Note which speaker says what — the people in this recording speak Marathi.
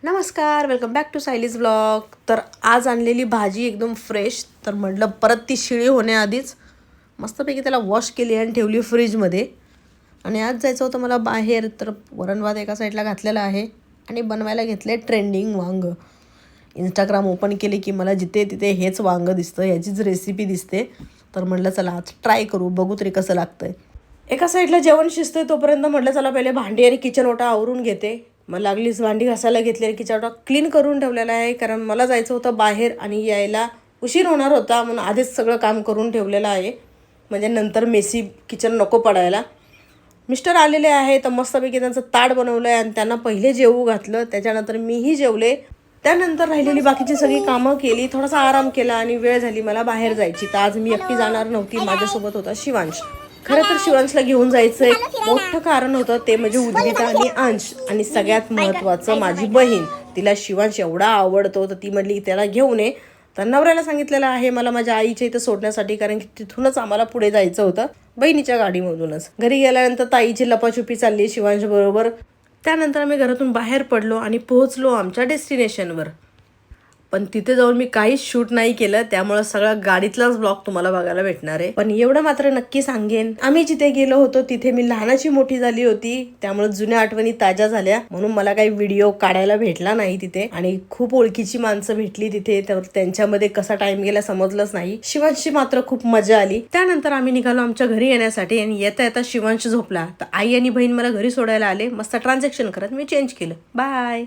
Speaker 1: नमस्कार, वेलकम बॅक टू सायलीज ब्लॉग. तर आज आणलेली भाजी एकदम फ्रेश. तर म्हटलं परत ती शिळी होण्याआधीच मस्तपैकी त्याला वॉश केली आणि ठेवली फ्रीजमध्ये. आणि आज जायचं होतं मला बाहेर, तर वरण भात एका साईडला घातलेला आहे आणि बनवायला घेतले ट्रेंडिंग वांग. इंस्टाग्राम ओपन केले की मला जिथे तिथे हेच वांग दिसतं, याचीच रेसिपी दिसते. तर म्हटलं चला आज ट्राय करू, बघू तरी कसं लागतंय. एका साईडला जेवण शिजतंय तोपर्यंत म्हटलं चला पहिले भांडी आणि किचन ओटा आवरून घेते. मग लागलीच भांडी घासायला घेतली आणि किचन ओटा क्लीन करून ठेवलेला आहे, कारण मला जायचं होतं बाहेर आणि यायला उशीर होणार होता, म्हणून आधीच सगळं काम करून ठेवलेलं आहे, म्हणजे नंतर मेसी किचन नको पडायला. मिस्टर आलेले आहे तर मस्तपैकी त्यांचं ताट बनवलं आहे आणि त्यांना पहिले जेवू घातलं. त्याच्यानंतर मीही जेवले. त्यानंतर राहिलेली बाकीची सगळी कामं केली, थोडासा आराम केला आणि वेळ झाली मला बाहेर जायची. तर आज मी एकटी जाणार नव्हती, माझ्यासोबत होता शिवांश. खरं तर शिवांशला घेऊन जायचं एक मोठं कारण होतं, ते म्हणजे उद्विता आणि अंश. आणि सगळ्यात महत्त्वाचं माझी बहीण. तिला शिवांश एवढा आवडतो, तर ती म्हटली त्याला घेऊन ये. तर नवऱ्याला सांगितलेलं आहे मला माझ्या आईच्या इथं सोडण्यासाठी, कारण की तिथूनच आम्हाला पुढे जायचं होतं, बहिणीच्या गाडीमधूनच. घरी गेल्यानंतर ताईची लपाछुपी चालली शिवांश बरोबर. त्यानंतर आम्ही घरातून बाहेर पडलो आणि पोहोचलो आमच्या डेस्टिनेशनवर. पण तिथे जाऊन मी काहीच शूट नाही केलं, त्यामुळे सगळा गाडीतलाच ब्लॉग तुम्हाला बघायला भेटणार आहे. पण एवढं मात्र नक्की सांगेन, आम्ही जिथे गेलो होतो तिथे मी लहानाची मोठी झाली होती, त्यामुळे जुन्या आठवणी ताज्या झाल्या. म्हणून मला काही व्हिडिओ काढायला भेटला नाही तिथे. आणि खूप ओळखीची माणसं भेटली तिथे, तर त्यांच्यामध्ये कसा टाइम गेला समजलंच नाही. शिवांशची मात्र खूप मजा आली. त्यानंतर आम्ही निघालो आमच्या घरी येण्यासाठी आणि येता येता शिवांश झोपला. तर आई आणि बहीण मला घरी सोडायला आले. मस्त ट्रान्झॅक्शन करत मी चेंज केलं. बाय.